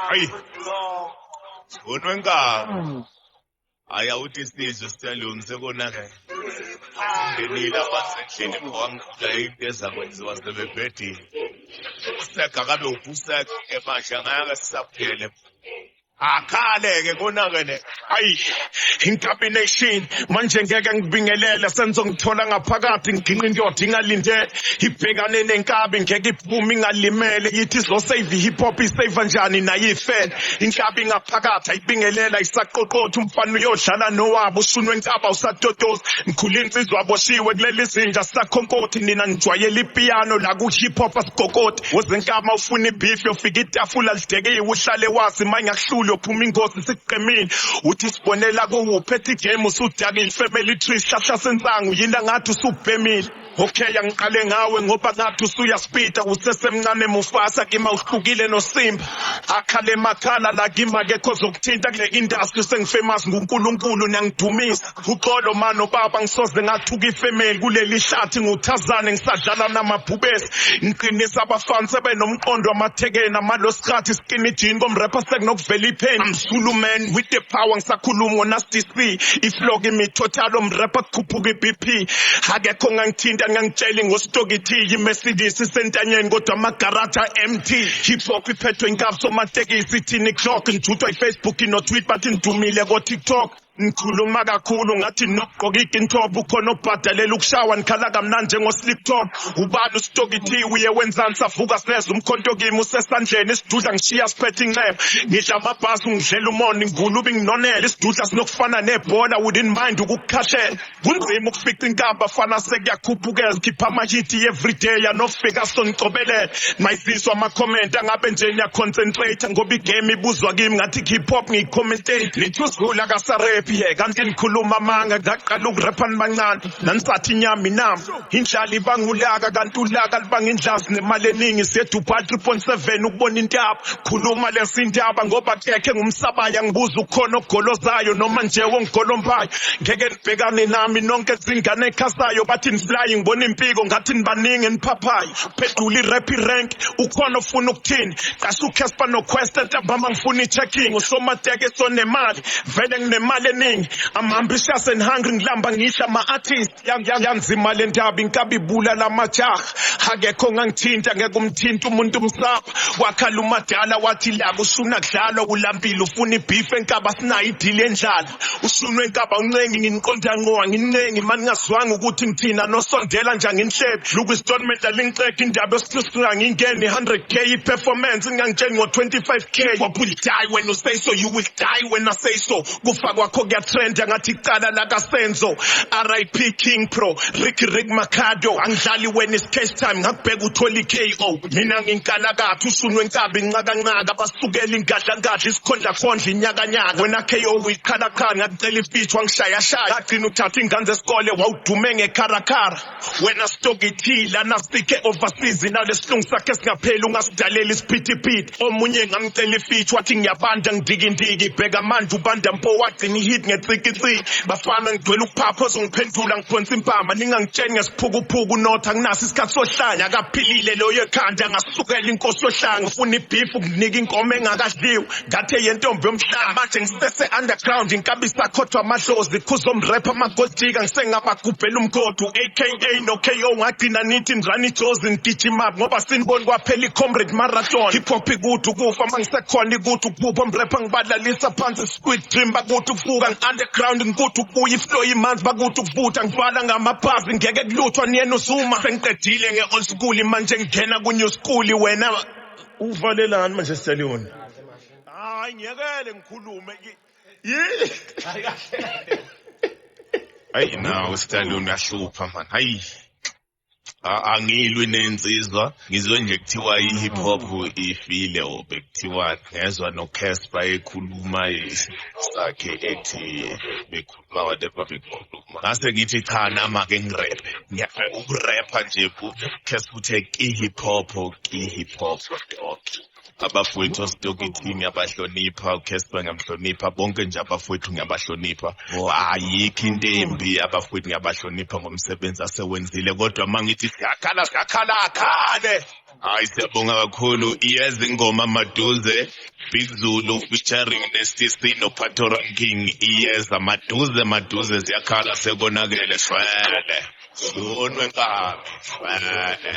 Hayi. Unwenka. Aya uthi isizwe siyalunga sekonake. Ngenile abasendlini kwangela into ezakwenziwa sebebhedile. Useka kabe ubuseka emasha ngeke sisaphele. Akhale-ke konake hayi incombination manje ngeke ngibingelele senzongithola ngaphakathi ngiginqa indoda ingalindele ibhekane nenkabi ngeke iphume ingalimele yithi izosave hip hop isave njani naye ifele inkabi ngaphakathi ayibingelela isaqoqotha umfana uyodlala nowabo ushunwe enkaba usatotoza ngikhula insizwa aboshiwe kuleli zinja sakhonkoti nina ngijwayela ipiano la ku hip hop asigokoti wozenkama ufuna ibeef yofika itafula lidekiwe uhlale wazi manje ngakuhlula yophuma ingozi siqemile uthi sibonela kuwuphethe igame usudakile family tree sihlahla sensangu yina ngathi usubhemile okay angiqale ngawe ngoba ngathi usuyaspeeda usesemncane Mufasa kima uhlukile noSimba akhale makhala la kima ke cause ukuthinta kule industry sengifamous nguNkulunkulu nangidumisa uxolo mano baba ngisoze ngathuka ifamily kuleli hlathi nguThazane ngisadlala namabhubesi ngiqinisa abafans sebenomqondo amathekeni amalosikhathi skinny jean komrapper sekunokuvela ipain I'm Zulu man with the power ngisakhuluma ngoNasty C iflog imi total omrapper kukhuphuka iBP akekho ngangithinta ngangitshela ngostoki T iMercedes isentanyeni kodwa amagaraja empty hip hop iphethwe inkapso matekisi thini clock ngijutwa iFacebook noTweet bathi ngidumile ko TikTok ngikhuluma kakhulu ngathi nokugqoka ikintob ukhona obhadalela ukushawa nikhala kamnanje ngoslip top ubani ustoki T uye wenzani savuka sineza umkhonto kimi usesandleni isidudla ngishiya siphethe inxeba ngidla amabhasi ngidlela umoni ngulubi nginonela isidudla sinokufana nebhola within mind ukukhashela kunzima ukufica inkamba fana sekuyakhuphuka khipha amahit everyday yanofika sonicobelele mayiziswa ama comment angabe nje niya concentrate ngoba igame ibuzwa kimi ngathi hip hop ngicommentate lithuzula kasare kanti ngikhuluma manga ngaqala ukurapha nibancane nanisathi inyama inami indlala ibangulaka kanti ulaka libanga indlazi nemali eningi sedupa 3.7 ukubona intaba khuluma lesindaba ngoba kekhe ngumsabaya ngibuza ukhona ogolozayo noma nje wongolompayo ngeke nibhekane nami nonke zingane ekhasayo bathi nifly ngibona impiko ngathi nibaningi niphaphayo phedula irap rank ukhona ofuna ukuthini qasha uCasper noQuest entabama ngifuna ichecking usomateke sonemali vele nginemali I'm ambitious and hungry ngilamba ngisha ama-artist yanzima le ndaba inkabi ibulala amajaha akekho ngangithinta ngeke umthinta umuntu umsapha wakhala umadala wathi la kushuna kudlalwa kulambile ufuna ibeef enkaba sinayo idile endlala ushunwe enkaba uncengi nginiqonda ngowa nginengi mani ngazwanga ukuthi ngithina nosondela nje nginhlebe luku installment alingiceka indaba esihlusiga ngingene 100k performance ngangitsheni ngo25k what will die when you say so you will die when I say so kufa kwakho trend ngathi cala la kaSenzo RIP King Pro Rick Makado angidlali when it's cash time ngakubheka uthola iKO mina nginkala kathi ushunwe enkaba inqaka basukela ingadla ngadla isikhondla khondla inyakanyaka wena KO uyikhala ngakucela ifeature wangishaya agcina uthatha ingane esikole wawudume ngekharakara wena stoki T lana sike overseas nalesilungu sakhe singapheli ungasidalela isiphithiphithi omunye ngangicela ifeature wathi ngiyabanda ngidikindiki bheka manje ubanda mpo wagcina hit ngecikitsi bafana ngidwela ukuphapho zongiphendula ngiphonsa impama ningangitsheni ngesiphukuphuku not anginaso isikhathi sohlanya akaphilile loyo ekhanda ngasukela inkosi yohlanga ufuna ibeef ukunika inkomo engakadliwe ngathe yentombi yomhlanga manje ngisese underground inkabisa khodwa amadlozi kuzomrap amagoltika ngisengabagubhela umgodo aka no KO ngagcina nithi ndrani jozi ngigijima ngoba siniboni kwaphela icomrade marathon hip hop ikuthi ukufa mangisekhona ikuthi ukupha umrap ngibalalisa phansi squid dream bakuthi ukufuka underground ngikuthi ukubuya iflow imanzi bakuthi ukuvutha ngifala ngamabhazi ngeke kuluthwa niyena usuma sengiqedile ngeold school manje ngigena ku-new school wena uvalelani manje Stallion hayi ngiyekele ngikhulume hayi nawe Stallion uyahlupha man hayi angilwi nensizwa ngizwe nje kuthiwa i-hip hop ifile obekuthiwa ngezwa noCasper ekhuluma sakhe ethi bekhuluma whatever bekhuluma ngase ngithi cha nama ke ngirap ngiyafuna ukurapha nje Casper uthe i-hip hop abafowethu ositokithini abahlonipha uCasper ngamhlonipha bonke nje abafowethu ngiyabahlonipha ayikho into embi abafowethu ngiyabahlonipha ngomsebenzi asewenzile kodwa mangithi siyakhala akhale Hayi siyabonga kakhulu iyeza ingoma Maduze Big Zulu featuring neSTC no Patoran King iyeza Maduze ziyakhala sekonakele shwele. Sonwe nkabi shwele.